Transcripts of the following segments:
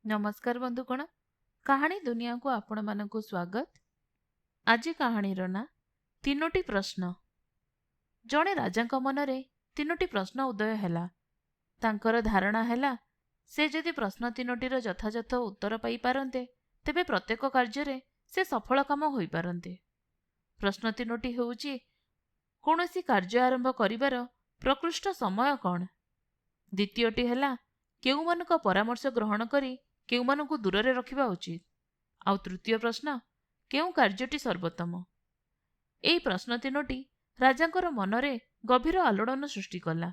नमस्कार बंधुगण, कहानी दुनिया को आपण मानक स्वागत। आज कहानीर ना तीनोटी प्रश्न। जड़े राजा मनरे तीनोटी प्रश्न उदय हैला। तांकर धारणा हैला से जदि प्रश्न तीनोटीर यथायथ उत्तर पाई पारंते तेबे प्रत्येक कार्य से सफल काम होई पारंते। प्रश्न तीनोटी हेउची कौनसी कार्य आरंभ करिवार प्रकृष्ट समय कौन। द्वितीयटी हैला केउमानक परामर्श ग्रहण करी केउमानकु दूରରେ रखिबा उचित। आउ तृतीय प्रश्न केउ कार्यटी सर्वोत्तम। एई प्रश्न तीनोटी राजांकर मनरे गभीर आलोड़न सृष्टि कला।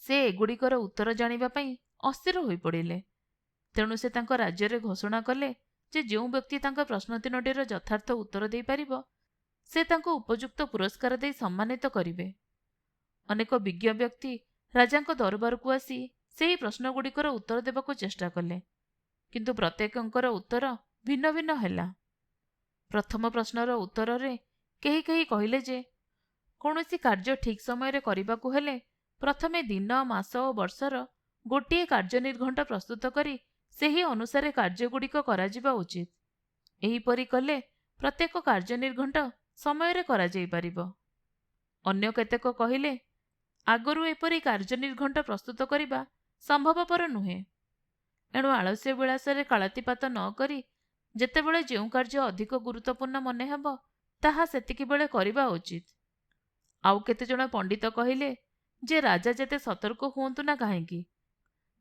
से एगुड़िकर उत्तर जानिबा पई अस्थिर होई पड़िले। तेणु से तांको राज्ୟରେ घोषणा कले जे जेउ व्यक्ति तांको प्रश्न तीनोटीर यथार्थ उत्तर देई पारिबो से तांको उपयुक्त पुरस्कार देई सम्मानित करिवे। अनेक विज्ञ व्यक्ति राजांको दरबारकु आसी सेही प्रश्नगुड़िकर उत्तर देबाकू चेष्टा कले, किंतु प्रत्येकंकर उत्तर भिन्न भिन्न हैला। प्रथम प्रश्नर उत्तर रे केही केही कहिले जे कौनसी कार्य ठीक समय रे करिबाकू हेले प्रथमे दिन मास और वर्षर गोटिए कार्य निर्घंट प्रस्तुत करी सेही अनुसारे कार्यगुड़िक कराजिबा उचित। एहीपरि कले प्रत्येक कार्य निर्घंट समय रे करा जाई पारिबो। अन्य केतेक कहिले आगरू एपरि कार्य निर्घंट प्रस्तुत करिबा संभवपर नुहे। एणु आलस्य विलासरे कालातिपात न करी जेतेबेले जेउ कार्य अधिक गुरुत्वपूर्ण मने हेबो ताहा सेतिकी बेले करिबा उचित। आउ केते जण पंडित कहिले जे राजा जेते सतर्क हुअन्तु ना काहेकि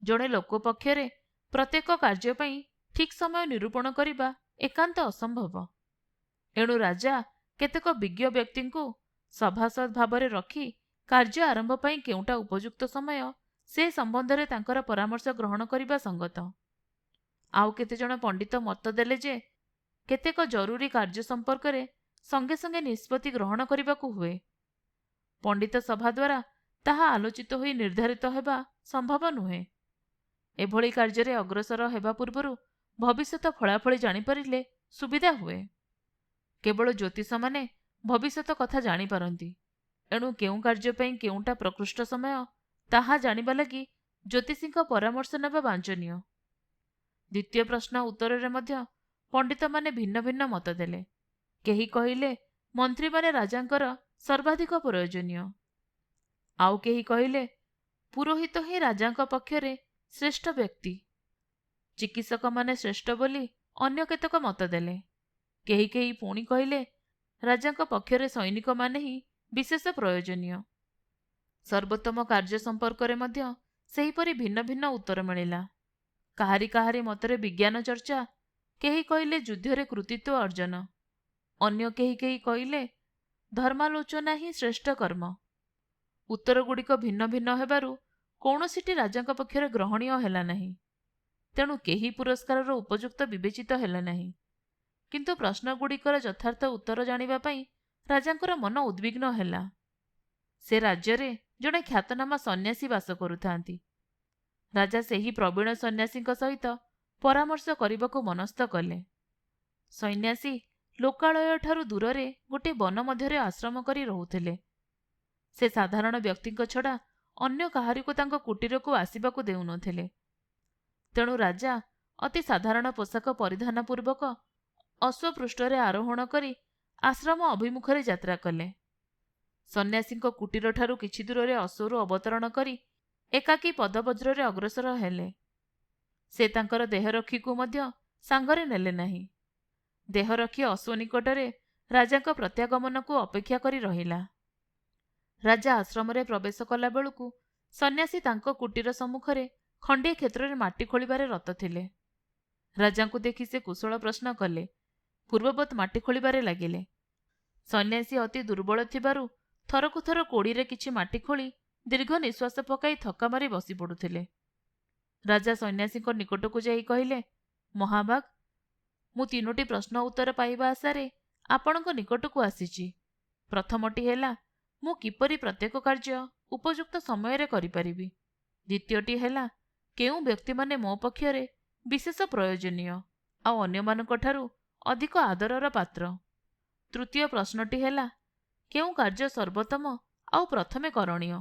जड़े लोक पक्षरे प्रत्येक कार्य पई ठीक समय निरूपण करिबा एकांत असंभव। एणु राजा केतेक विज्ञ व्यक्ति को सभासद भावरे रखी कार्य आरंभ पई केउटा उपयुक्त समय से संबंध रे तांकर परामर्श ग्रहण करिबा संगत। आउ केते जण पंडित मत देले जे केतेक जरूरी कार्य संपर्क रे संगे संगे निष्पत्ति ग्रहण करिबाकू हुए। पंडित सभा द्वारा ताहा आलोचित होई निर्धारित हेबा संभव नुहे। एभली कार्य रे अग्रसर हेबा पूर्वरु भविष्यत फलाफल जानि परिले सुविधा हुए। केवल ज्योतिष माने भविष्यत कथा जानि पारंती। एणु केउ कार्य पई केउटा प्रकृष्ट समय ताहा जानिबा लगी ज्योतिषीक परामर्श नेबा वांछनीय। द्वितीय प्रश्न उत्तर रे मध्य पंडित माने भिन्न भिन्न मत देले। केही कहिले मंत्री माने राजांकर सर्वाधिक प्रयोजनीय। आउ केही कहिले पुरोहित ही राजांक पक्षरे श्रेष्ठ व्यक्ति। चिकित्सक माने श्रेष्ठ बोली अन्य केतक मत देले। केही केही पुणी कहिले राजांक पक्षरे सैनिक माने ही विशेष प्रयोजनीय। सर्वोत्तम कार्य संपर्क रे मध्य सेहीपरि भिन्न भिन्न उत्तर मिलिला। काहारी काहारी मतरे विज्ञान चर्चा, केही कहिले युद्धरे कृतित्व अर्जन, अन्य केही केही कहिले धर्मालोचना ही श्रेष्ठ कर्म। उत्तर गुड़िक भिन्न भिन्न हेबारु कौनसिटी राजांक पक्षरे ग्रहणीय हेला नहीं। तेणु केही पुरस्कार उपयुक्त विवेचित हेला नहीं। किंतु प्रश्न गुड़िकर यथार्थ उत्तर जानिबा पई राजांकर मन उद्विग्न हेला। से राज्य रे जड़े ख्यातनामा सन्यासी वास करुथांती। राजा सेही प्रवीण सन्यासी सहित परामर्श करने मनस्थ कले। सन्यासी लोकालय ठारू दूर गोटे वन मध्य आश्रम करी रहुथिले। से साधारण व्यक्ति छड़ा अन्य काहारी को तांको कुटीर को आसिबाकू देउनथिले। तेणु राजा अति साधारण पोशाक परिधान पूर्वक अश्वपृष्ठरे आरोहण करी आश्रम अभिमुखरे यात्रा कले। सन्यासी कुटीर ठारू किछि दूर अश्वरु अवतरण करी एकाकी पदवज्र रे अग्रसर हेले। से तांकर देहरक्षी को मध्य सांगरे नेले नहीं। देहरक्षी अश्व निकटरे राजांक प्रत्यागमन को अपेक्षा करी रहिला। राजा आश्रम रे प्रवेश कला बेलुकु सन्यासी तांको कुटीर सम्मुखरे खंडे क्षेत्र रे माटी खोलिबारे रत थिले। राजांकु देखि से कुशल प्रश्न कले। पूर्ववत माटी खोलिबारे लागिले। सन्यासी अति दुर्बल थिबारु थरकु थर कोड़ी रे किछि माटी खोली दीर्घ निश्वास पकाई थका मारी बसी पड़ुथिले। राजा सन्यासी को निकट को जाई कहिले, महाभाग, मु तीनोटी प्रश्न उत्तर पाइबा आशारे आपणक निकट को आसीची। प्रथमटी हेला मु किपरि प्रत्येक कार्य उपयुक्त समय रे करि परिबि। द्वितीयटी हेला केउ व्यक्ति माने मो पक्षरे विशेष प्रयोजनीय आ अन्य मानक ठारू अधिक आदरर पात्र। तृतीय प्रश्नटी हेला केउ कार्य सर्वोत्तम आउ प्रथमे करणीय।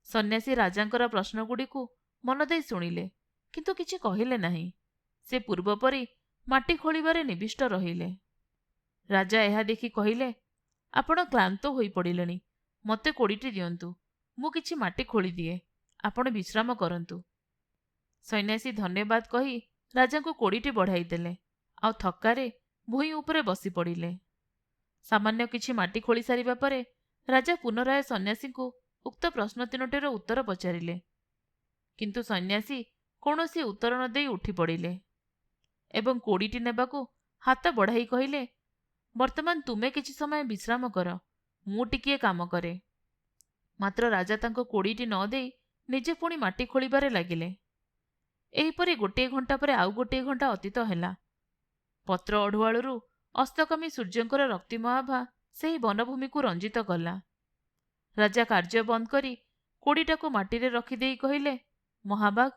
सन्यासी राजांकर प्रश्नगुड़ी को मन दे शुणिले କିନ୍ତୁ କିଛି କହିଲେ ନାହିଁ। ସେ ପୂର୍ବ ପରି ମାଟି ଖୋଳିବାରେ ନିବିଷ୍ଟ ରହିଲେ। ରାଜା ଏହା ଦେଖି କହିଲେ, ଆପଣ କ୍ଳାନ୍ତ ହୋଇପଡ଼ିଲେଣି, ମୋତେ କୋଡ଼ିଟି ଦିଅନ୍ତୁ, ମୁଁ କିଛି ମାଟି ଖୋଳିଦିଏ, ଆପଣ ବିଶ୍ରାମ କରନ୍ତୁ। ସନ୍ନ୍ୟାସୀ ଧନ୍ୟବାଦ କହି ରାଜାଙ୍କୁ କୋଡ଼ିଟି ବଢ଼ାଇଦେଲେ, ଆଉ ଥକ୍କାରେ ଭୂଇଁ ଉପରେ ବସି ପଡ଼ିଲେ। ସାମାନ୍ୟ କିଛି ମାଟି ଖୋଳି ସାରିବା ପରେ ରାଜା ପୁନରାୟ ସନ୍ନ୍ୟାସୀଙ୍କୁ ଉକ୍ତ ପ୍ରଶ୍ନ ତିନୋଟିର ଉତ୍ତର ପଚାରିଲେ, କିନ୍ତୁ ସନ୍ନ୍ୟାସୀ କୌଣସି ଉତ୍ତର ନ ଦେଇ ଉଠି ପଡ଼ିଲେ ଏବଂ କୋଡ଼ିଟି ନେବାକୁ ହାତ ବଢ଼ାଇ କହିଲେ, ବର୍ତ୍ତମାନ ତୁମେ କିଛି ସମୟ ବିଶ୍ରାମ କର, ମୁଁ ଟିକିଏ କାମ କରେ। ମାତ୍ର ରାଜା ତାଙ୍କ କୋଡ଼ିଟି ନ ଦେଇ ନିଜେ ପୁଣି ମାଟି ଖୋଳିବାରେ ଲାଗିଲେ। ଏହିପରି ଗୋଟିଏ ଘଣ୍ଟା ପରେ ଆଉ ଗୋଟିଏ ଘଣ୍ଟା ଅତୀତ ହେଲା। ପତ୍ର ଅଢୁଆଳରୁ ଅସ୍ତକାମୀ ସୂର୍ଯ୍ୟଙ୍କର ରକ୍ତିମ ଆଭା ସେହି ବନଭୂମିକୁ ରଞ୍ଜିତ କଲା। ରାଜା କାର୍ଯ୍ୟ ବନ୍ଦ କରି କୋଡ଼ିଟାକୁ ମାଟିରେ ରଖିଦେଇ କହିଲେ, ମହାବାଗ,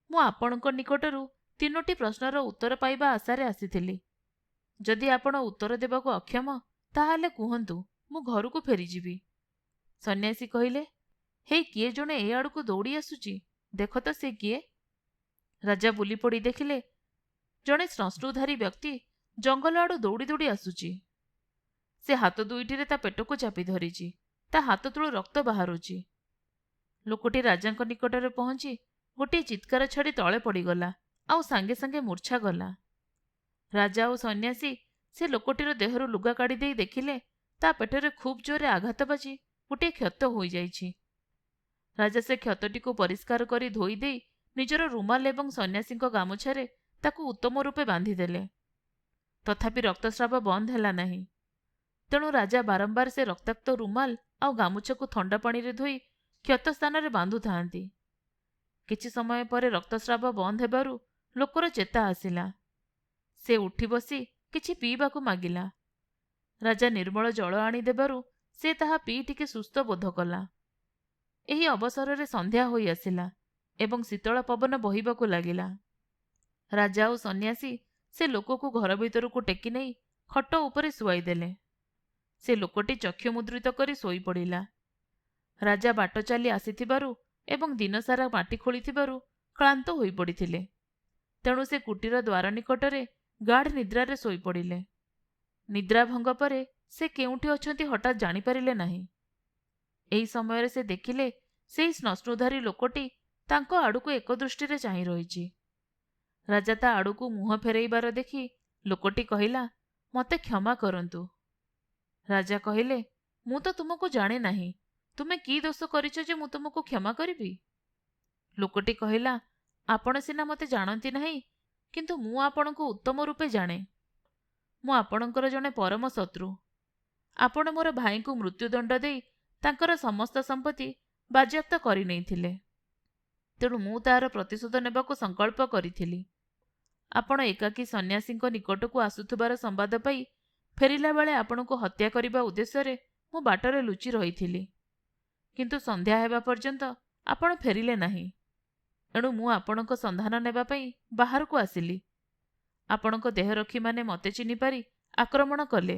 ମୁଁ ଆପଣଙ୍କ ନିକଟରୁ ତିନୋଟି ପ୍ରଶ୍ନର ଉତ୍ତର ପାଇବା ଆଶାରେ ଆସିଥିଲି। ଯଦି ଆପଣ ଉତ୍ତର ଦେବାକୁ ଅକ୍ଷମ ତାହେଲେ କୁହନ୍ତୁ, ମୁଁ ଘରକୁ ଫେରିଯିବି। ସନ୍ନ୍ୟାସୀ କହିଲେ, ହେଇ କିଏ ଜଣେ ଏ ଆଡ଼କୁ ଦୌଡ଼ି ଆସୁଛି, ଦେଖ ତ ସେ କିଏ? ରାଜା ବୁଲି ପଡ଼ି ଦେଖିଲେ, ଜଣେ ଶ୍ମଶ୍ରୁଧାରୀ ବ୍ୟକ୍ତି ଜଙ୍ଗଲ ଆଡ଼ୁ ଦୌଡ଼ି ଦୌଡ଼ି ଆସୁଛି। ସେ ହାତ ଦୁଇଟିରେ ତା ପେଟକୁ ଚାପି ଧରିଛି, ତା ହାତ ତଳୁ ରକ୍ତ ବାହାରୁଛି। ଲୋକଟି ରାଜାଙ୍କ ନିକଟରେ ପହଞ୍ଚି ଗୋଟିଏ ଚିତ୍କାର ଛାଡ଼ି ତଳେ ପଡ଼ିଗଲା, ଆଉ ସାଙ୍ଗେ ସାଙ୍ଗେ ମୂର୍ଚ୍ଛା ଗଲା। ରାଜା ଓ ସନ୍ନ୍ୟାସୀ ସେ ଲୋକଟିର ଦେହରୁ ଲୁଗା କାଢ଼ି ଦେଇ ଦେଖିଲେ, ତା ପେଟରେ ଖୁବ୍ ଜୋରରେ ଆଘାତ ବାଜି ଗୋଟିଏ କ୍ଷତ ହୋଇଯାଇଛି। ରାଜା ସେ କ୍ଷତଟିକୁ ପରିଷ୍କାର କରି ଧୋଇ ଦେଇ ନିଜର ରୁମାଲ ଏବଂ ସନ୍ନ୍ୟାସୀଙ୍କ ଗାମୁଛାରେ ତାକୁ ଉତ୍ତମ ରୂପେ ବାନ୍ଧିଦେଲେ। ତଥାପି ରକ୍ତସ୍ରାବ ବନ୍ଦ ହେଲା ନାହିଁ। ତେଣୁ ରାଜା ବାରମ୍ବାର ସେ ରକ୍ତାକ୍ତ ରୁମାଲ ଆଉ ଗାମୁଛାକୁ ଥଣ୍ଡା ପାଣିରେ ଧୋଇ କ୍ଷତ ସ୍ଥାନରେ ବାନ୍ଧୁଥାନ୍ତି। କିଛି ସମୟ ପରେ ରକ୍ତସ୍ରାବ ବନ୍ଦ ହେବାରୁ ଲୋକର ଚେତା ଆସିଲା। ସେ ଉଠି ବସି କିଛି ପିଇବାକୁ ମାଗିଲା। ରାଜା ନିର୍ମଳ ଜଳ ଆଣିଦେବାରୁ ସେ ତାହା ପିଇ ଟିକେ ସୁସ୍ଥ ବୋଧ କଲା। ଏହି ଅବସରରେ ସନ୍ଧ୍ୟା ହୋଇ ଆସିଲା ଏବଂ ଶୀତଳ ପବନ ବହିବାକୁ ଲାଗିଲା। ରାଜା ଓ ସନ୍ନ୍ୟାସୀ ସେ ଲୋକକୁ ଘର ଭିତରକୁ ଟେକି ନେଇ ଖଟ ଉପରେ ଶୁଆଇଦେଲେ। ସେ ଲୋକଟି ଚକ୍ଷୁମୁଦ୍ରିତ କରି ଶୋଇପଡ଼ିଲା। ରାଜା ବାଟ ଚାଲି ଆସିଥିବାରୁ ଏବଂ ଦିନସାରା ମାଟି ଖୋଳିଥିବାରୁ କ୍ଳାନ୍ତ ହୋଇପଡ଼ିଥିଲେ। ତେଣୁ ସେ କୁଟୀର ଦ୍ୱାର ନିକଟରେ ଗାଢ଼ ନିଦ୍ରାରେ ଶୋଇପଡ଼ିଲେ। ନିଦ୍ରାଭଙ୍ଗ ପରେ ସେ କେଉଁଠି ଅଛନ୍ତି ହଠାତ୍ ଜାଣିପାରିଲେ ନାହିଁ। ଏହି ସମୟରେ ସେ ଦେଖିଲେ, ସେହି ଶ୍ମଶ୍ରୁଧାରୀ ଲୋକଟି ତାଙ୍କ ଆଡ଼କୁ ଏକଦୃଷ୍ଟିରେ ଚାହିଁ ରହିଛି। ରାଜା ତା ଆଡ଼କୁ ମୁହଁ ଫେରାଇବାର ଦେଖି ଲୋକଟି କହିଲା, ମୋତେ କ୍ଷମା କରନ୍ତୁ। ରାଜା କହିଲେ, ମୁଁ ତ ତୁମକୁ ଜାଣେ ନାହିଁ, ତୁମେ କି ଦୋଷ କରିଛ ଯେ ମୁଁ ତୁମକୁ କ୍ଷମା କରିବି? ଲୋକଟି କହିଲା, ଆପଣ ସିନା ମୋତେ ଜାଣନ୍ତି ନାହିଁ, କିନ୍ତୁ ମୁଁ ଆପଣଙ୍କୁ ଉତ୍ତମ ରୂପେ ଜାଣେ। ମୁଁ ଆପଣଙ୍କର ଜଣେ ପରମ ଶତ୍ରୁ। ଆପଣ ମୋର ଭାଇଙ୍କୁ ମୃତ୍ୟୁଦଣ୍ଡ ଦେଇ ତାଙ୍କର ସମସ୍ତ ସମ୍ପତ୍ତି ବାଜ୍ୟାପ୍ତ କରିନେଇଥିଲେ। ତେଣୁ ମୁଁ ତାହାର ପ୍ରତିଶୋଧ ନେବାକୁ ସଂକଳ୍ପ କରିଥିଲି। ଆପଣ ଏକାକୀ ସନ୍ନ୍ୟାସୀଙ୍କ ନିକଟକୁ ଆସୁଥିବାର ସମ୍ବାଦ ପାଇ ଫେରିଲା ବେଳେ ଆପଣଙ୍କୁ ହତ୍ୟା କରିବା ଉଦ୍ଦେଶ୍ୟରେ ମୁଁ ବାଟରେ ଲୁଚି ରହିଥିଲି। କିନ୍ତୁ ସନ୍ଧ୍ୟା ହେବା ପର୍ଯ୍ୟନ୍ତ ଆପଣ ଫେରିଲେ ନାହିଁ। ଏଣୁ ମୁଁ ଆପଣଙ୍କ ସନ୍ଧାନ ନେବା ପାଇଁ ବାହାରକୁ ଆସିଲି। ଆପଣଙ୍କ ଦେହରକ୍ଷୀମାନେ ମୋତେ ଚିହ୍ନିପାରି ଆକ୍ରମଣ କଲେ।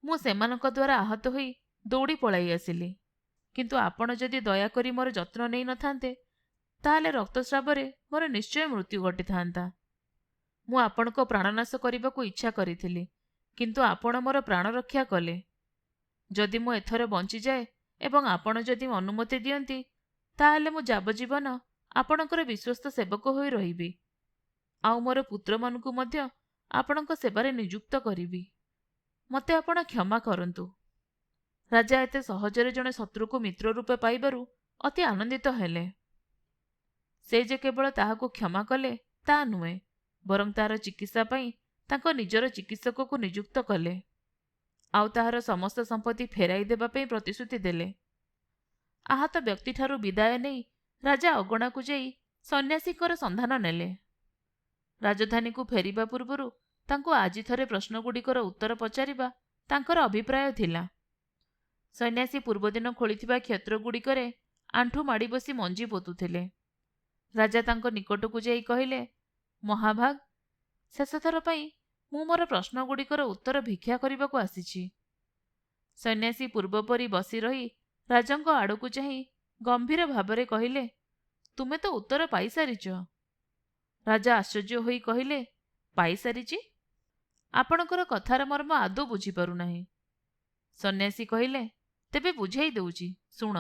ମୁଁ ସେମାନଙ୍କ ଦ୍ୱାରା ଆହତ ହୋଇ ଦୌଡ଼ି ପଳାଇ ଆସିଲି। କିନ୍ତୁ ଆପଣ ଯଦି ଦୟାକରି ମୋର ଯତ୍ନ ନେଇ ନଥାନ୍ତେ, ତାହେଲେ ରକ୍ତସ୍ରାବରେ ମୋର ନିଶ୍ଚୟ ମୃତ୍ୟୁ ଘଟିଥାନ୍ତା। ମୁଁ ଆପଣଙ୍କ ପ୍ରାଣନାଶ କରିବାକୁ ଇଚ୍ଛା କରିଥିଲି, କିନ୍ତୁ ଆପଣ ମୋର ପ୍ରାଣ ରକ୍ଷା କଲେ। ଯଦି ମୁଁ ଏଥର ବଞ୍ଚିଯାଏ ଏବଂ ଆପଣ ଯଦି ଅନୁମତି ଦିଅନ୍ତି, ତାହେଲେ ମୁଁ ଯାବଜୀବନ ଆପଣଙ୍କର ବିଶ୍ୱସ୍ତ ସେବକ ହୋଇ ରହିବି, ଆଉ ମୋର ପୁତ୍ରମାନଙ୍କୁ ମଧ୍ୟ ଆପଣଙ୍କ ସେବାରେ ନିଯୁକ୍ତ କରିବି। ମୋତେ ଆପଣ କ୍ଷମା କରନ୍ତୁ। ରାଜା ଏତେ ସହଜରେ ଜଣେ ଶତ୍ରୁକୁ ମିତ୍ର ରୂପେ ପାଇବାରୁ ଅତି ଆନନ୍ଦିତ ହେଲେ। ସେ ଯେ କେବଳ ତାହାକୁ କ୍ଷମା କଲେ ତା ନୁହେଁ, ବରଂ ତାହାର ଚିକିତ୍ସା ପାଇଁ ତାଙ୍କ ନିଜର ଚିକିତ୍ସକକୁ ନିଯୁକ୍ତ କଲେ, ଆଉ ତାହାର ସମସ୍ତ ସମ୍ପତ୍ତି ଫେରାଇ ଦେବା ପାଇଁ ପ୍ରତିଶ୍ରୁତି ଦେଲେ। ଆହତ ବ୍ୟକ୍ତିଠାରୁ ବିଦାୟ ନେଇ ରାଜା ଅଗଣାକୁ ଯାଇ ସନ୍ନ୍ୟାସୀଙ୍କର ସନ୍ଧାନ ନେଲେ। ରାଜଧାନୀକୁ ଫେରିବା ପୂର୍ବରୁ ତାଙ୍କୁ ଆଜି ଥରେ ପ୍ରଶ୍ନଗୁଡ଼ିକର ଉତ୍ତର ପଚାରିବା ତାଙ୍କର ଅଭିପ୍ରାୟ ଥିଲା। ସନ୍ନ୍ୟାସୀ ପୂର୍ବଦିନ ଖୋଳିଥିବା କ୍ଷେତ୍ରଗୁଡ଼ିକରେ ଆଣ୍ଠୁ ମାଡ଼ି ବସି ମଞ୍ଜି ପୋତୁଥିଲେ। ରାଜା ତାଙ୍କ ନିକଟକୁ ଯାଇ କହିଲେ, ମହାଭାଗ, ଶେଷଥର ପାଇଁ ମୁଁ ମୋର ପ୍ରଶ୍ନଗୁଡ଼ିକର ଉତ୍ତର ଭିକ୍ଷା କରିବାକୁ ଆସିଛି। ସନ୍ନ୍ୟାସୀ ପୂର୍ବପରି ବସି ରହି ରାଜାଙ୍କ ଆଡ଼କୁ ଚାହିଁ ଗମ୍ଭୀର ଭାବରେ କହିଲେ, ତୁମେ ତ ଉତ୍ତର ପାଇସାରିଛ, ରାଜା ଆଶ୍ଚର୍ଯ୍ୟ ହୋଇ କହିଲେ, ପାଇସାରିଛି? ଆପଣଙ୍କର କଥାର ମର୍ମ ଆଦୌ ବୁଝିପାରୁନାହିଁ। ସନ୍ନ୍ୟାସୀ କହିଲେ, ତେବେ ବୁଝାଇ ଦେଉଛି, ଶୁଣ।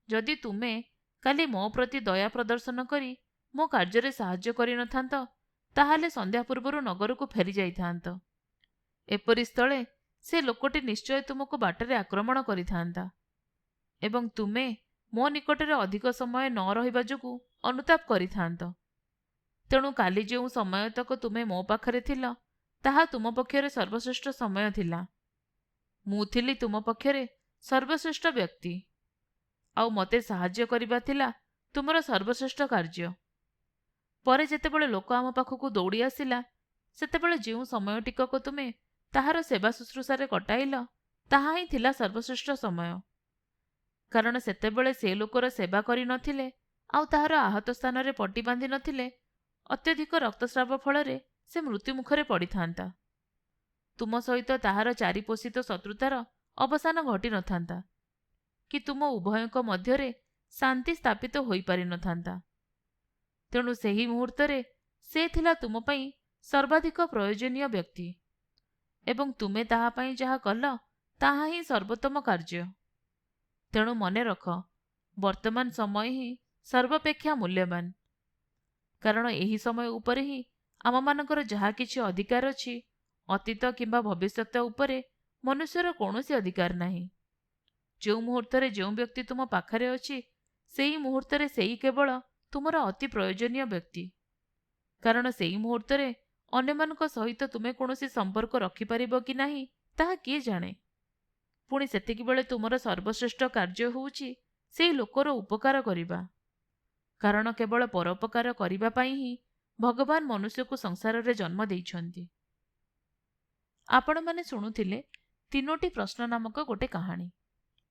ଯଦି ତୁମେ କାଲି ମୋ ପ୍ରତି ଦୟା ପ୍ରଦର୍ଶନ କରି ମୋ କାର୍ଯ୍ୟରେ ସାହାଯ୍ୟ କରିନଥାନ୍ତ, ତାହେଲେ ସନ୍ଧ୍ୟା ପୂର୍ବରୁ ନଗରକୁ ଫେରି ଯାଇଥାନ୍ତ। ଏପରି ସ୍ଥଳେ ସେ ଲୋକଟି ନିଶ୍ଚୟ ତୁମକୁ ବାଟରେ ଆକ୍ରମଣ କରିଥାନ୍ତା ଏବଂ ତୁମେ ମୋ ନିକଟରେ ଅଧିକ ସମୟ ନ ରହିବା ଯୋଗୁଁ ଅନୁତାପ କରିଥାନ୍ତ। ତେଣୁ କାଲି ଯେଉଁ ସମୟତକ ତୁମେ ମୋ ପାଖରେ ଥିଲ, ତାହା ତୁମ ପକ୍ଷରେ ସର୍ବଶ୍ରେଷ୍ଠ ସମୟ ଥିଲା। ମୁଁ ଥିଲି ତୁମ ପକ୍ଷରେ ସର୍ବଶ୍ରେଷ୍ଠ ବ୍ୟକ୍ତି, ଆଉ ମୋତେ ସାହାଯ୍ୟ କରିବା ଥିଲା ତୁମର ସର୍ବଶ୍ରେଷ୍ଠ କାର୍ଯ୍ୟ। ପରେ ଯେତେବେଳେ ଲୋକ ଆମ ପାଖକୁ ଦୌଡ଼ି ଆସିଲା, ସେତେବେଳେ ଯେଉଁ ସମୟ ଟିକକ ତୁମେ ତାହାର ସେବା ଶୁଶ୍ରୂଷାରେ କଟାଇଲ, ତାହା ହିଁ ଥିଲା ସର୍ବଶ୍ରେଷ୍ଠ ସମୟ। କାରଣ ସେତେବେଳେ ସେ ଲୋକର ସେବା କରିନଥିଲେ ଆଉ ତାହାର ଆହତ ସ୍ଥାନରେ ପଟି ବାନ୍ଧି ନଥିଲେ, ଅତ୍ୟଧିକ ରକ୍ତସ୍ରାବ ଫଳରେ ସେ ମୃତ୍ୟୁମୁଖରେ ପଡ଼ିଥାନ୍ତା। ତୁମ ସହିତ ତାହାର ଚାରିପୋଷିତ ଶତ୍ରୁତାର ଅବସାନ ଘଟିନଥାନ୍ତା କି ତୁମ ଉଭୟଙ୍କ ମଧ୍ୟରେ ଶାନ୍ତି ସ୍ଥାପିତ ହୋଇପାରିନଥାନ୍ତା। ତେଣୁ ସେହି ମୁହୂର୍ତ୍ତରେ ସେ ଥିଲା ତୁମ ପାଇଁ ସର୍ବାଧିକ ପ୍ରୟୋଜନୀୟ ବ୍ୟକ୍ତି ଏବଂ ତୁମେ ତାହା ପାଇଁ ଯାହା କଲ, ତାହା ହିଁ ସର୍ବୋତ୍ତମ କାର୍ଯ୍ୟ। ତେଣୁ ମନେ ରଖ, ବର୍ତ୍ତମାନ ସମୟ ହିଁ ସର୍ବାପେକ୍ଷା ମୂଲ୍ୟବାନ, କାରଣ ଏହି ସମୟ ଉପରେ ହିଁ ଆମମାନଙ୍କର ଯାହା କିଛି ଅଧିକାର ଅଛି। ଅତୀତ କିମ୍ବା ଭବିଷ୍ୟତ ଉପରେ ମନୁଷ୍ୟର କୌଣସି ଅଧିକାର ନାହିଁ। ଯେଉଁ ମୁହୂର୍ତ୍ତରେ ଯେଉଁ ବ୍ୟକ୍ତି ତୁମ ପାଖରେ ଅଛି, ସେହି ମୁହୂର୍ତ୍ତରେ ସେହି କେବଳ ତୁମର ଅତି ପ୍ରୟୋଜନୀୟ ବ୍ୟକ୍ତି, କାରଣ ସେହି ମୁହୂର୍ତ୍ତରେ ଅନ୍ୟମାନଙ୍କ ସହିତ ତୁମେ କୌଣସି ସମ୍ପର୍କ ରଖିପାରିବ କି ନାହିଁ ତାହା କିଏ ଜାଣେ। ପୁଣି ସେତିକିବେଳେ ତୁମର ସର୍ବଶ୍ରେଷ୍ଠ କାର୍ଯ୍ୟ ହେଉଛି ସେହି ଲୋକର ଉପକାର କରିବା, କାରଣ କେବଳ ପରୋପକାର କରିବା ପାଇଁ ହିଁ ଭଗବାନ ମନୁଷ୍ୟକୁ ସଂସାରରେ ଜନ୍ମ ଦେଇଛନ୍ତି। ଆପଣମାନେ ଶୁଣୁଥିଲେ 3ଟି ପ୍ରଶ୍ନ ନାମକ ଗୋଟେ କାହାଣୀ।